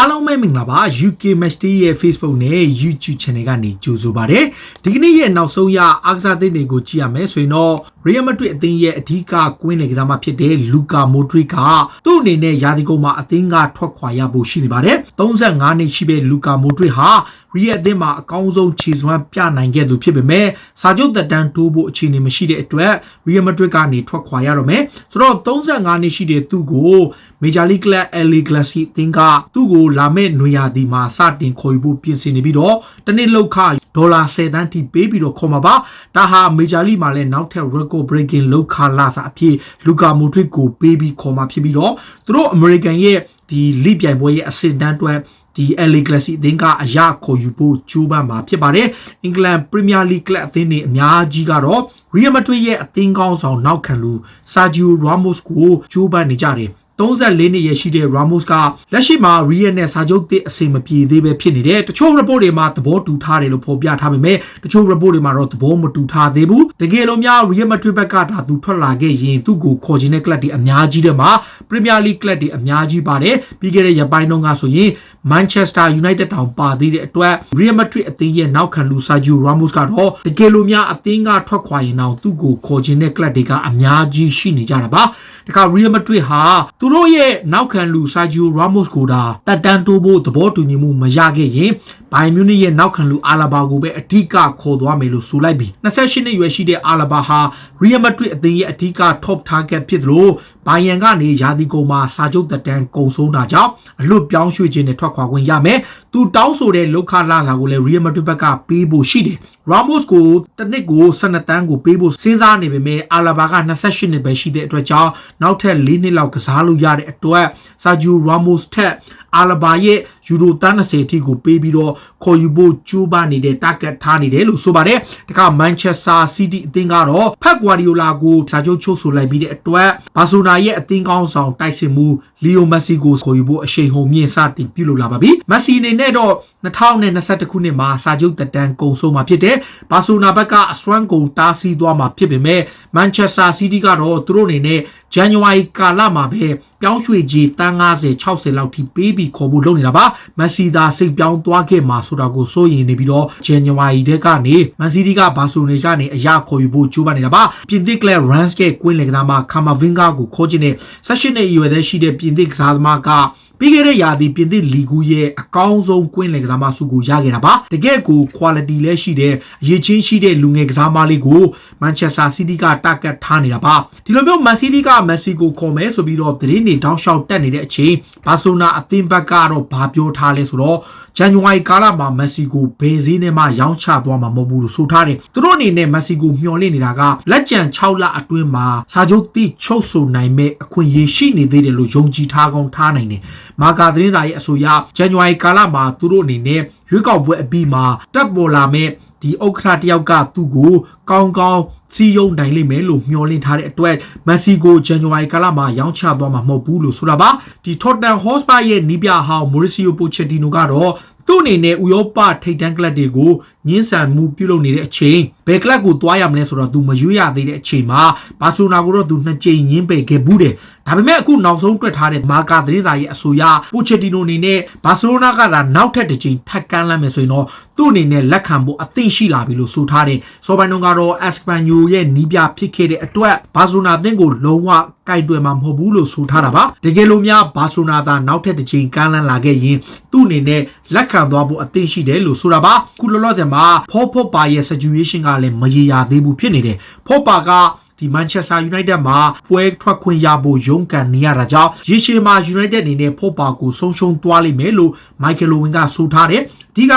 အားလုံးပဲမင်္ဂလာပါ UK Match Day ရဲ့ Facebook နဲ့ YouTube Channel ကနေကြိုဆိုပါရစေဒီကနေ့ရဲ့နောက်ဆုံးရအားကစားသင်းတွေကိုကြည့်ရမယ်ဆိုရင်တော့ Real Madrid အသင်းရဲ့အဓိကကွင်းလေကစားမဖြစ်တဲ့ Luka Modric ကသူ့အနေနဲ့ရာသီကုန်မှာအသင်းကထွက်ခွာရဖို့ရှိနေပါတယ်35နှစ်ရှိတဲ့ Luka Modric ဟာ Real အသင်းမှာအကောင်းဆုံးခြေစွမ်းပြနိုင်ခဲ့သူဖြစ်ပေမဲ့စာချုပ်သက်တမ်းတိုးဖို့အခြေအနေမရှိတဲ့အတွက် Real Madrid ကနေထွက်ခွာရတော့မယ်ဆိုတော့35နှစ်ရှိတဲ့သူ့ကို Major League Club LA Galaxy အသင်းကသူ့ကိုလာမယ့်နွေရာသီမှာစတင်ခေါ်ယူဖို့ပြင်ဆင်နေပြီးတော့တနေ့လောက်ခဒေါ်လာ10 သန်းထိပေးပြီးတော့ခေါ်မှာပါဒါဟာ Major League မှာလည်းနောက်ထပ် record breaking လောက်ခလာစာအဖြစ် Luka Modric ကိုပေးပြီးခေါ်မှာဖြစ်ပြီးတော့သူတို့ American ရဲ့ဒီလိပြိုင်ပွဲရဲ့အဆင့်တန်းအတွက်ဒီ LA Galaxy အသင်းကအရခေါ်ယူဖို့ကြိုးပမ်းမှာဖြစ်ပါတယ်အင်္ဂလန် Premier League ကလပ်အသင်းတွေအများကြီးကတော့ Real Madrid ရဲ့အသင်းကောင်းဆောင်နောက်ခံလူ Sergio Ramos ကိုကြိုးပမ်းနေကြတယ်34နှစ်ရရှိတဲ့ Ramos ကလက်ရှိမှာ Real နဲ့စာချုပ်သစ်အဆင်မပြေသေးပဲဖြစ်နေတယ်တချို့ report တွေမှာသဘောတူထားတယ်လို့ဖော်ပြထားပေမဲ့တချို့ report တွေမှာတော့သဘောမတူထားသေးဘူးတကယ်လို့များ Real Madrid ဘက်ကဒါသူထွက်လာခဲ့ရင်သူ့ကိုခေါ်ချင်တဲ့ club တွေအများကြီးတဲ့မှာ Premier League club တွေအများကြီးပါတယ်ပြီးခဲ့တဲ့ရက်ပိုင်းတုန်းကဆိုရင် Manchester United တောင်ပါသေးတဲ့အတွက် Real Madrid အသင်းရဲ့နောက်ခံလူ Sergio Ramos ကတော့တကယ်လို့များအသင်းကထွက်ခွာရင်တော့သူ့ကိုခေါ်ချင်တဲ့ club တွေကအများကြီးရှိနေကြတာပါတခါ Real Madrid ဟာသူတို့ရဲ့နောက်ခံလူ Sergio Ramos ကိုဒါတက်တန်းတိုးဖို့သဘောတူညီမှုမရခဲ့ရင် Bayern Munich ရဲ့နောက်ခံလူ Alaba ကိုပဲအဓိကခေါ်သွားမယ်လို့ဆိုလိုက်ပြီ28နှစ်ရွယ်ရှိတဲ့ Alaba ဟာ Real Madrid အသင်းရဲ့အဓိက top target ဖြစ်သလို Bayern ကနေရာသီကုန်မှာစာချုပ်သက်တမ်းကုန်ဆုံးတာကြောင့်အလွတ်ပြောင်းရွှေ့ခြင်းနဲ့ထွက်ခွာခွင့်ရမယ်သူတောင်းဆိုတဲ့လောက်ခလာစာကိုလည်း Real Madrid ဘက်ကပေးဖို့ရှိတယ် Ramos ကိုတစ်နှစ်ကို12 တန်းကိုပေးဖို့စဉ်းစားနေပေမဲ့ Alaba က28နှစ်ပဲရှိတဲ့အတွက်ကြောင့်နောက်ထပ်4နှစ်လောက်ကစားလို့ရတဲ့အတွက် Sergio Ramos ထက်Alaba ရဲ့ယူရို30ထိကိုပေးပြီးတော့ခေါ်ယူဖို့ကြိုးပမ်းနေတဲ့ target ထားနေတယ်လို့ဆိုပါတယ်တခါ Manchester City အသင်းကတော့ Pep Guardiola ကိုစာချုပ်ချုပ်ဆိုလိုက်ပြီးတဲ့အတွက် Barcelona ရဲ့အသင်းကောင်းဆောင်တိုက်စစ်မှု Leo Messi ကိုခေါ်ယူဖို့အရှိန်ဟုန်မြင့်စတင်ပြုလုပ်လာပါပြီ Messi အနေနဲ့တော့2021ခုနှစ်မှာစာချုပ်သက်တမ်းကုန်ဆုံးမှာဖြစ်တယ် Barcelona ဘက်ကအစွမ်းကုန်တားဆီးသွားမှာဖြစ်ပေမဲ့ Manchester City ကတော့သူတို့အနေနဲ့ January ကာလမှာပဲပြောင်းရွှေ့ကြီးတန်း50-60လောက်ထိပေးပြီးခေါ်ဖို့လုပ်နေတာပါ Messi သာစိတ်ပြောင်းသွားခဲ့မှာဆိုတာကိုစိုးရိမ်နေပြီးတော့ January တဲ့ကနေ Man City က Barcelona ကနေအရာခေါ်ယူဖို့ကြိုးပမ်းနေတာပါပြင်သစ်ကလပ် Rennes ရဲ့ကွင်းလေကစားမ Camavinga ကိုခေါ်ချင်တဲ့18နှစ်အရွယ်သက်ရှိတဲ့ပြင်သစ်ကစားသမားကပြီးခဲ့တဲ့ရာသီပြင်သစ်လီဂူရဲ့အကောင်းဆုံးကွင်းလေကစားမဆုကိုရခဲ့တာပါတကယ်ကို quality လည်းရှိတဲ့အရေးချင်းရှိတဲ့လူငယ်ကစားမလေးကို Manchester City က target ထားနေတာပါဒီလိုမျိုး Man City က Messi ကိုခေါ်မယ်ဆိုပြီးတော့သတင်းတွေတောက်လျှောက်တက်နေတဲ့အချိန် Barcelona အသင်းဘက်ကတော့ဘာပြောထားလဲဆိုတော့ January ကာလမှာ Messi ကိုဘယ်စည်းနဲ့မှရောင်းချသွားမှာမဟုတ်ဘူးလို့ဆိုထားတယ်သူတို့အနေနဲ့ Messi ကိုမျှော်လင့်နေတာကလက်ကျန်6လအတွင်းမှာစာချုပ်တိချုပ်ဆိုနိုင်မဲ့အခွင့်အရေးရှိနေသေးတယ်လို့ယုံကြည်ထားကောင်းထားနိုင်တယ်မာကာသတင်းစာရဲ့အဆိုအရ January ကာလမှာသူတို့အနေနဲ့ရွေးကောက်ပွဲအပြီးမှာတက်ပေါ်လာမဲ့ဒီဥက္ကဋ္ဌတယောက်ကသူ့ကိုကောင်းကောင်းစီယုံနိုင်လိမ့်မယ်လို့မျှော်လင့်ထားတဲ့အတွက် Messi ကို January ကာလမှာရောင်းချသွားမှာမဟုတ်ဘူးလို့ဆိုတာပါဒီ Tottenham Hotspur ရဲ့နီးပြဟောင်း Mauricio Pochettino ကတော့သူ့အနေနဲ့ဥရောပထိပ်တန်းကလပ်တွေကိုညှင်းဆန်မှုပြုလုပ်နေတဲ့အချိန်ဘယ်ကလပ်ကိုသွားရမလဲဆိုတော့သူမရွေးရသေးတဲ့အချိန်မှာဘာဆိုနာကိုတော့သူ2ကြိမ်ညှင်းပယ်ခဲ့ဘူးတယ်ဒါပေမဲ့အခုနောက်ဆုံးတွေ့ထားတဲ့မာကာသတင်းစာရဲ့အဆိုအရ Pochettino အနေနဲ့ဘာဆိုနာကသာနောက်ထပ်တစ်ကြိမ်ထပ်ကမ်းလှမ်းမယ်ဆိုရင်တော့သူ့အနေနဲ့လက်ခံဖို့အသင့်ရှိလာပြီလို့ဆိုထားတယ်စောပိုင်းတုန်းကတော့ Espanyol ရဲ့နီးပြဖြစ်ခဲ့တဲ့အတွက်ဘာဆိုနာအသင်းကိုလုံးဝကိုက်တွယ်မှာမဟုတ်ဘူးလို့ဆိုထားတာပါတကယ်လို့များဘာဆိုနာသာနောက်ထပ်တစ်ကြိမ်ကမ်းလှမ်းလာခဲ့ရင်သူ့အနေနဲ့လက်ခံသွားဖို့အသင့်ရှိတယ်လို့ဆိုတာပါခုလောလောဆယ်မှာဖော့ပါရဲ့ situation ကလည်းမရေရာသေးဘူးဖြစ်နေတယ်ဖော့ပါကဒီ Manchester United မှာပွဲထွက်ခွင့်ရဖို့ရုန်းကန်နေရတာကြောင့်ရေရှည်မှာ United အနေနဲ့ဖော့ပါကိုဆုံးရှုံးသွားလိမ့်မယ်လို့ Michael Owen ကဆိုထားတယ်ဒီက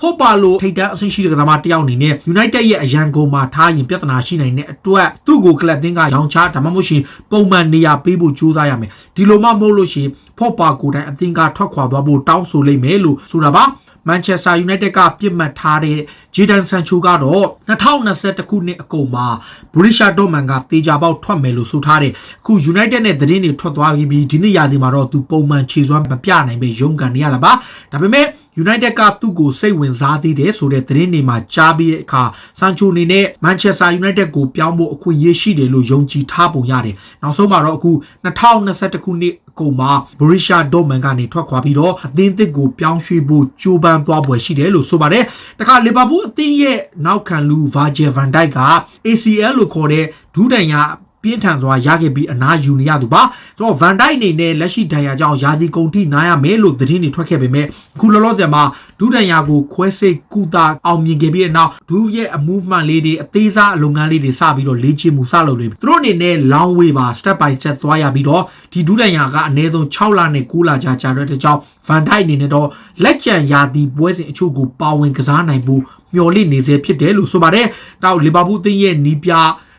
ဖော့ပါလို့ထိပ်တန်းအဆင့်ရှိတဲ့ကစားမတယောက်အနေနဲ့ United ရဲ့အရန်ကုန်မှာထားရင်ပြဿနာရှိနိုင်တဲ့အတွက်သူ့ကိုကလပ်သင်းကရောင်းချဒါမှမဟုတ်ရှင်ပုံမှန်နေရာပေးဖို့ကြိုးစားရမယ်ဒီလိုမှမဟုတ်လို့ရှိရင်ဖော့ပါကိုတိုင်အသင်းကထွက်ခွာသွားဖို့တောင်းဆိုလိမ့်မယ်လို့ဆိုတာပါ Manchester United ကပြစ်မှတ်ထားတဲ့ Jadon Sancho ကတော့2021ခုနှစ်အကုန်မှာ Borussia Dortmund ကတေချာပေါက်ထွက်မယ်လို့ဆိုထားတယ်အခု United နဲ့သတင်းတွေထွက်သွားပြီးဒီနေ့ရာသီမှာတော့သူပုံမှန်ခြေစွမ်းမပြနိုင်ပဲရုန်းကန်နေရတာပါဒါပေမဲ့ United ကသူ့ကိုစိတ်ဝင်စားသေးတယ်ဆိုတဲ့သတင်းတွေမှာကြားပြီးတဲ့အခါ Sancho အနေနဲ့ Manchester United ကိုပြောင်းဖို့အခွင့်အရေးရှိတယ်လို့ယုံကြည်ထားပုံရတယ်။နောက်ဆုံးမှာတော့အခု2021ခုနှစ်အကုန်မှာ Borussia Dortmund ကနေထွက်ခွာပြီးတော့အသင်းသစ်ကိုပြောင်းရွှေ့ဖို့ကြိုးပမ်းသွားပွဲရှိတယ်လို့ဆိုပါတယ်။တခါ Liverpool အသင်းရဲ့နောက်ခံလူ Virgil van Dijk က ACL လို့ခေါ်တဲ့ဒူးဒဏ်ရာပြင်းထန်စွာရခဲ့ပြီးအနားယူနေရသူပါဆိုတော့ Van Dijk အနေနဲ့လက်ရှိဒဏ်ရာကြောင့်ယာဒီကုန်ထိနားရမယ်လို့သတင်းတွေထွက်ခဲ့ပေမဲ့ခုလောလောဆယ်မှာဒူးဒဏ်ရာကိုခွဲစိတ်ကုသအောင်မြင်ခဲ့ပြီးတဲ့နောက်ဒူးရဲ့အ movement လေးတွေအသေးစားအလုပ်ငန်းလေးတွေစပြီးတော့လေ့ကျင့်မှုစလုပ်နေပြီသူတို့အနေနဲ့ long way ပါ step by step သွားရပြီးတော့ဒီဒူးဒဏ်ရာကအနည်းဆုံး6လနဲ့9လကြာကြာတဲ့ကြောင့် Van Dijk အနေနဲ့တော့လက်ကျန်ယာဒီပွဲစဉ်အချို့ကိုပါဝင်ကစားနိုင်ဖို့မျှော်လင့်နေစေဖြစ်တယ်လို့ဆိုပါတယ်နောက် Liverpool အသင်းရဲ့နီးပြ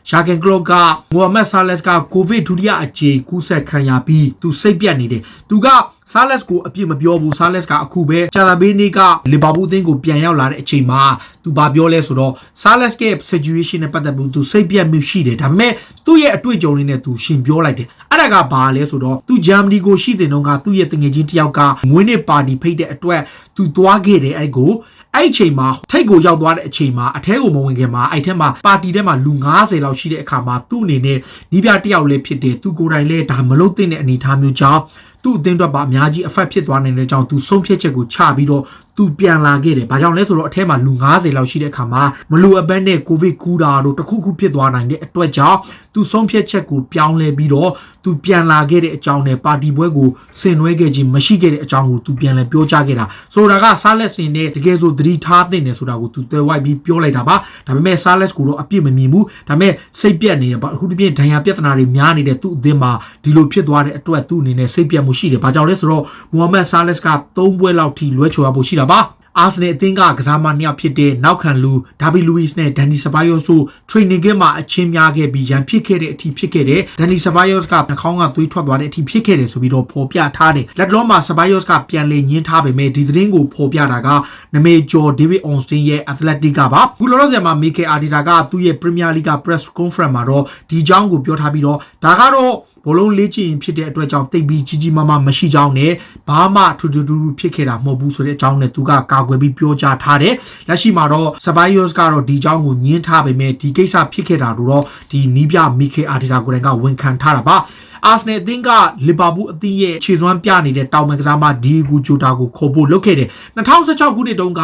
Jurgen Klopp က Mohamed Salah က COVID ဒုတိယအကြိမ်ကူးစက်ခံရပြီးသူစိတ်ပြတ်နေတယ်သူက Salah ကိုအပြစ်မပြောဘူး Salah ကအခုပဲဂျာလာဘေးနေ့က Liverpool အသင်းကိုပြန်ရောက်လာတဲ့အချိန်မှာသူဘာပြောလဲဆိုတော့ Salah ရဲ့ situation နဲ့ပတ်သက်ပြီးသူစိတ်ပြတ်မှုရှိတယ်ဒါပေမဲ့သူ့ရဲ့အတွေ့အကြုံလေးနဲ့သူရှင်းပြောလိုက်တယ်အဲ့ဒါကဘာလဲဆိုတော့သူဂျာမနီကိုရှိတဲ့တုန်းကသူ့ရဲ့တငယ်ချင်းတစ်ယောက်ကမွေးနေ့ပါတီဖိတ်တဲ့အတွက်သူသွားခဲ့တယ်အဲ့ကိုအဲ့အချိန်မှာထိတ်ကိုရောက်သွားတဲ့အချိန်မှာအထဲကိုမဝင်ခင်မှာအဲ့ထက်မှာပါတီထဲမှာလူ90လောက်ရှိတဲ့အခါမှာသူ့အနေနဲ့နီးပြတယောက်လည်းဖြစ်တယ်သူကိုယ်တိုင်လည်းဒါမလုပ်သင့်တဲ့အနေအထားမျိုးကြောင့်သူ့အသင်းအတွက်ပါအများကြီးအဖက်ဖြစ်သွားနိုင်တဲ့ကြောင့်သူဆုံးဖြတ်ချက်ကိုချပြီးတော့သူပြန်လာခဲ့တယ်။ဘာကြောင့်လဲဆိုတော့အထဲမှာလူ90လောက်ရှိတဲ့အခါမှာမလိုအပ်ဘဲနဲ့ကိုဗစ်ကူးတာတို့တခုခုဖြစ်သွားနိုင်တဲ့အတွက်ကြောင့်သူဆုံးဖြတ်ချက်ကိုပြောင်းလဲပြီးတော့သူပြန်လာခဲ့တဲ့အကြောင်းနဲ့ပါတီပွဲကိုဆင်နွှဲခဲ့ခြင်းမရှိခဲ့တဲ့အကြောင်းကိုသူပြန်လဲပြောကြားခဲ့တာ။ဆိုတာက Salas နဲ့တကယ်ဆိုသတိထားသင့်တယ်ဆိုတာကိုသူသဲဝိုက်ပြီးပြောလိုက်တာပါ။ဒါပေမဲ့ Salas ကိုတော့အပြစ်မမြင်ဘူး။ဒါပေမဲ့စိတ်ပြတ်နေတယ်။အခုတပြင်းဒဏ်ရာပြဿနာတွေများနေတဲ့သူ့အသင်းမှာဒီလိုဖြစ်သွားတဲ့အတွက်သူ့အနေနဲ့စိတ်ပြတ်မှုရှိတယ်။ဘာကြောင့်လဲဆိုတော့ Mohamed Salah က3ပွဲလောက်ထိလွဲချော်ရဖို့ရှိတာပါ။အာဆင်နယ်အသင်းကကစားမနှစ်ယောက်ဖြစ်တဲ့နောက်ခံလူဒါဘီလူးဝစ်နဲ့ဒန်နီဆဘိုင်ယော့စ်တို့ training game မှာအချင်းများခဲ့ပြီးရန်ဖြစ်ခဲ့တဲ့အထိဖြစ်ခဲ့တဲ့ဒန်နီဆဘိုင်ယော့စ်ကနှာခေါင်းကသွေးထွက်သွားတဲ့အထိဖြစ်ခဲ့တယ်ဆိုပြီးတော့ဖော်ပြထားတယ်လက်လောမှာဆဘိုင်ယော့စ်ကပြန်လည်ညှင်းထားပေမဲ့ဒီသတင်းကိုဖော်ပြတာကနမေကျော်ဒေးဗစ်အောင်စတင်ရဲ့ athletic ကပါခုလောလောဆယ်မှာမီကေအာဒီတာကသူ့ရဲ့ Premier League press conference မှာတော့ဒီအကြောင်းကိုပြောထားပြီးတော့ဒါကတော့ဘောလုံးလေးချင်ဖြစ်တဲ့အတွက်ကြောင့်တိတ်ပြီးကြီးကြီးမားမားမရှိကြောင်းနဲ့ဘာမှထူးထူးထူးဖြစ်ခဲ့တာမဟုတ်ဘူးဆိုတဲ့အကြောင်းနဲ့သူကကာကွယ်ပြီးပြောကြားထားတယ်လက်ရှိမှာတော့ Ceballos ကတော့ဒီအကြောင်းကိုညှင်းထားပေမဲ့ဒီကိစ္စဖြစ်ခဲ့တာတော့ဒီနီးပြမီကေအာဒီတာကိုယ်တိုင်ကဝန်ခံထားတာပါအာဆင်နယ်အသင်းကလီဗာပူးအသင်းရဲ့ခြေစွမ်းပြနေတဲ့တောင်ပန်ကစားမဒီဂူဂျိုတာကိုခေါ်ဖို့လုပ်ခဲ့တယ်2016ခုနှစ်တုန်းက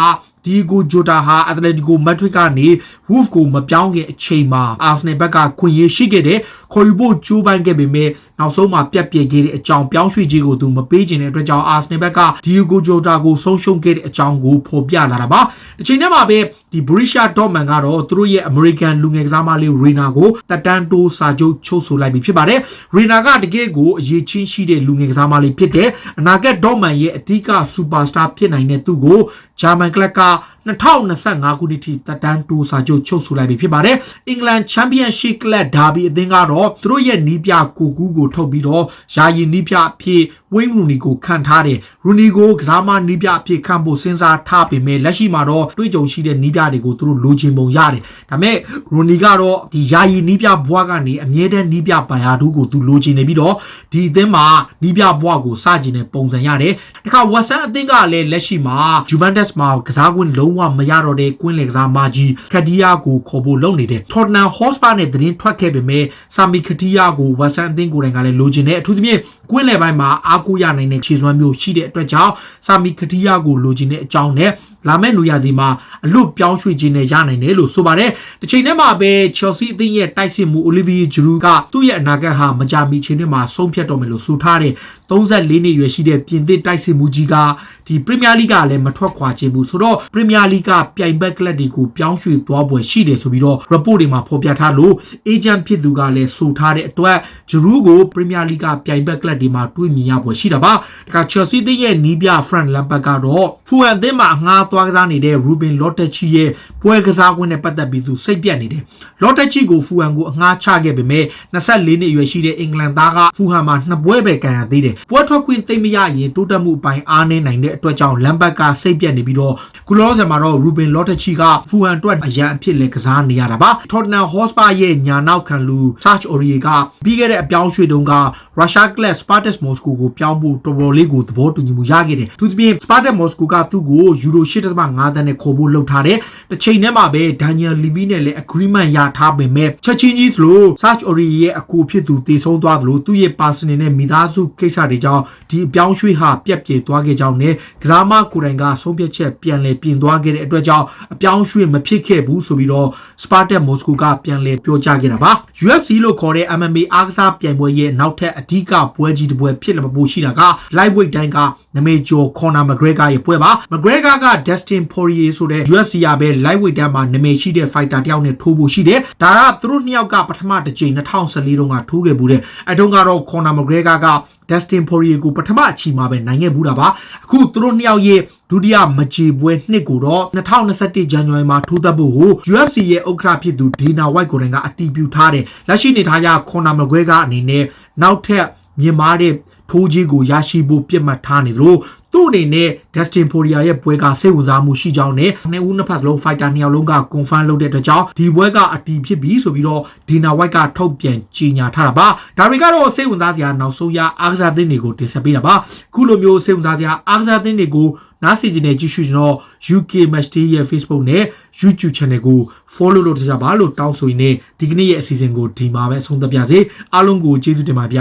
ဒီဂိုဂျိုတာဟာအက်တလက်တီကိုမက်ဒရစ်ကနေ Wolf ကိုမပြောင်းခင်အချိန်မှာအာဆင်နယ်ဘက်ကခွင့်ရရှိခဲ့တဲ့ခေါ်ယူဖို့ကြိုးပမ်းခဲ့ပေမဲ့နောက်ဆုံးမှာပြတ်ပြဲခဲ့တဲ့အကြောင်းပြောင်းရွှေ့ခြင်းကိုသူမပေးခြင်းတဲ့အတွက်ကြောင့်အာဆင်နယ်ဘက်ကဒီဂိုဂျိုတာကိုဆုံးရှုံးခဲ့တဲ့အကြောင်းကိုဖော်ပြလာတာပါဒီချိန်ထဲမှာပဲဒီ Borussia Dortmund ကတော့သူတို့ရဲ့ American လူငယ်ကစားမလေး Reina ကိုတက်တန်းတိုးစာချုပ်ချုပ်ဆိုလိုက်ပြီဖြစ်ပါတယ် Reina ကတကယ်ကိုအရေးချင်းရှိတဲ့လူငယ်ကစားမလေးဖြစ်တဲ့အနာဂတ် Dortmund ရဲ့အဓိက Superstar ဖြစ်နိုင်တဲ့သူကို German Club က2025ခုနှစ်ထိတက်တန်းတိုးစာချုပ်ချုပ်ဆိုလိုက်ပြီဖြစ်ပါတယ်။ England Championship Club Derby အသင်းကတော့သူတို့ရဲ့နီးပြကိုကူးကိုထုတ်ပြီးတော့ယာယီနီးပြအဖြစ်ဝိန်းရူနီကိုခန့်ထားတယ်။ရူနီကိုကစားမနီးပြအဖြစ်ခန့်ဖို့စဉ်းစားထားပေမဲ့လက်ရှိမှာတော့တွေ့ကြုံရှိတဲ့နီးပြတွေကိုသူတို့လိုချင်ပုံရတယ်။ဒါပေမဲ့ရူနီကတော့ဒီယာယီနီးပြဘွားကနေအမြဲတမ်းနီးပြပန်ယာဒူးကိုသူလိုချင်နေပြီးတော့ဒီအသင်းမှာနီးပြဘွားကိုစကျင်တဲ့ပုံစံရတယ်။တခါဝက်ဆန်အသင်းကလည်းလက်ရှိမှာ Juventus မှာကစားခွင့်လုံးဝမရတော့တဲ့ကွင်းလေကစားမကြီးခတီယာကိုခေါ်ဖို့လုပ်နေတယ်။ Tottenham Hotspur နဲ့သတင်းထွက်ခဲ့ပေမဲ့ဆာမီခတီယာကိုဝက်ဆန်အသင်းကိုယ်တိုင်ကလည်းလိုချင်တဲ့အထူးသဖြင့်ကွင်းလေပိုင်းမှာအားကိုးရနိုင်တဲ့ခြေစွမ်းမျိုးရှိတဲ့အတွက်ကြောင့်ဆာမီခတီယာကိုလိုချင်တဲ့အကြောင်းနဲ့လာမယ့်နွေရာသီမှာအလွတ်ပြောင်းရွှေ့ခြင်းနဲ့ရနိုင်တယ်လို့ဆိုပါတယ်။တစ်ချိန်တည်းမှာပဲ Chelsea အသင်းရဲ့တိုက်စစ်မှု Olivier Giroud ကသူ့ရဲ့အနာဂတ်ဟာမကြာမီချိန်တွေမှာဆုံးဖြတ်တော့မယ်လို့ဆိုထားတယ်။34နှစ်ရွယ်ရှိတဲ့ပြင်သစ်တိုက်စစ်မှုကြီးကဒီ Premier League ကလည်းမထွက်ခွာခြင်းဘူးဆိုတော့ Premier League ကပြိုင်ဘက်ကလပ်တွေကိုပြောင်းရွှေ့သွားပွဲရှိတယ်ဆိုပြီးတော့ report တွေမှာဖော်ပြထားလို့ agent ဖြစ်သူကလည်းဆိုထားတဲ့အတွက် Giroud ကို Premier League ကပြိုင်ဘက်ကလပ်တွေမှာတွေ့မြင်ရပွဲရှိတာပါ။ဒါက Chelsea အသင်းရဲ့နီးပြ Frank Lampard ကတော့ Fulham အသင်းမှာငှားသွားကစားနေတဲ့ Ruben Loftus-Cheek ရဲ့ပွဲကစားခွင့်နဲ့ပတ်သက်ပြီးသူစိတ်ပြတ်နေတယ်။ Loftus-Cheek ကို Fulham ကိုအငှားချခဲ့ပေမဲ့24နှစ်အရွယ်ရှိတဲ့အင်္ဂလန်သားက Fulham မှာ2ပွဲပဲကန်ရသေးတယ် ပွဲထွက်ခွင့်သိမ့်မရရင်တိုးတက်မှုအပိုင်းအားနည်းနိုင်တဲ့အတွက်ကြောင့်လမ်ဘတ်ကစိတ်ပြတ်နေပြီးတော့ကုလောဆယ်မှာတော့ Ruben Loftus-Cheek ကဖူဟန်အတွက်အရန်အဖြစ်လဲကစားနေရတာပါ Tottenham Hotspur ရဲ့ညာနောက်ခံလူ Serge Aurier ကပြီးခဲ့တဲ့အပြောင်းရွှေ့တုန်းက Russia Class Spartak Moscow ကိုပြောင်းဖို့တော်တော်လေးကိုသဘောတူညီမှုရခဲ့တယ်သူတပြင်း Spartak Moscow ကသူ့ကိုယူရို 8.5 သန်းနဲ့ခေါ်ဖို့လုပ်ထားတယ်တစ်ချိန်တည်းမှာပဲ Daniel Levy နဲ့လည်း agreement ရထားပေမဲ့ချက်ချင်းကြီးသလို Serge Aurier ရဲ့အကူဖြစ်သူတည်ဆုံးသွားသလိုသူ့ရဲ့ personal နဲ့မိသားစုကိစ္စတွေကြောင့်ဒီအပြောင်းရွှေ့ဟာပြက်ပြေသွားခဲ့ကြောင်းနဲ့ကစားမကိုယ်တိုင်ကဆုံးဖြတ်ချက်ပြန်လည်ပြင်သွားခဲ့တဲ့အတွက်ကြောင့်အပြောင်းရွှေ့မဖြစ်ခဲ့ဘူးဆိုပြီးတော့ Spartak Moscow ကပြန်လည်ပြောကြားခဲ့တာပါ UFC လို့ခေါ်တဲ့ MMA အားကစားပြိုင်ပွဲရဲ့နောက်ထပ်အဓိကပွဲကြီးတစ်ပွဲဖြစ်လာဖို့ရှိတာက lightweight တိုင်းကနမေကျော် Conor McGregor ရဲ့ပွဲပါ McGregor က Dustin Poirier ဆိုတဲ့ UFC ရပဲ lightweight တန်းမှာနာမည်ရှိတဲ့ fighter တယောက်နဲ့ထိုးဖို့ရှိတယ်ဒါကသူတို့နှစ်ယောက်ကပထမတစ်ချိန်2014တုန်းကထိုးခဲ့ဘူးတဲ့အတုန်းကတော့ Conor McGregor ကDustin Poirier ကိုပထမအချီမှာပဲနိုင်ခဲ့ဘူးတာပါအခုသူတို့နှစ်ယောက်ရဲ့ဒုတိယမကြေပွဲနှစ်ကိုတော့2021 January မှာထိုးသက်ဖို့ကို UFC ရဲ့ဥက္ကဋ္ဌဖြစ်သူ Dana White ကိုယ်တိုင်ကအတည်ပြုထားတယ်လက်ရှိနေထားရ Conor McGregor အနေနဲ့နောက်ထပ်မြင်မာတဲ့ထိုးကြီးကိုရရှိဖို့ပြတ်မှတ်ထားနေလို့သူ့အနေနဲ့ Dustin Poirier ရဲ့ပွဲကစိတ်ဝင်စားမှုရှိကြောင်းနဲ့နှစ်ဦးနှစ်ဖက်လုံး fighter နှစ်ယောက်လုံးက confirm လုပ်တဲ့အတွက်ကြောင့်ဒီပွဲကအတည်ဖြစ်ပြီဆိုပြီးတော့ Dana White ကထုတ်ပြန်ကြေညာထားတာပါဒါတွေကတော့စိတ်ဝင်စားစရာနောက်ဆုံးရအားကစားသင်းတွေကိုတင်ဆက်ပေးတာပါခုလိုမျိုးစိတ်ဝင်စားစရာအားကစားသင်းတွေကိုနားဆင်ကြတဲ့ကြည့်ရှုကျွန်တော် UK Matchday ရဲ့ Facebook နဲ့ YouTube Channel ကို follow လုပ်ကြပါလို့တောင်းဆိုရင်းနဲ့ဒီကနေ့ရဲ့အစီအစဉ်ကိုဒီမှာပဲဆုံးသက်ပါစေအားလုံးကိုကျေးဇူးတင်ပါဗျ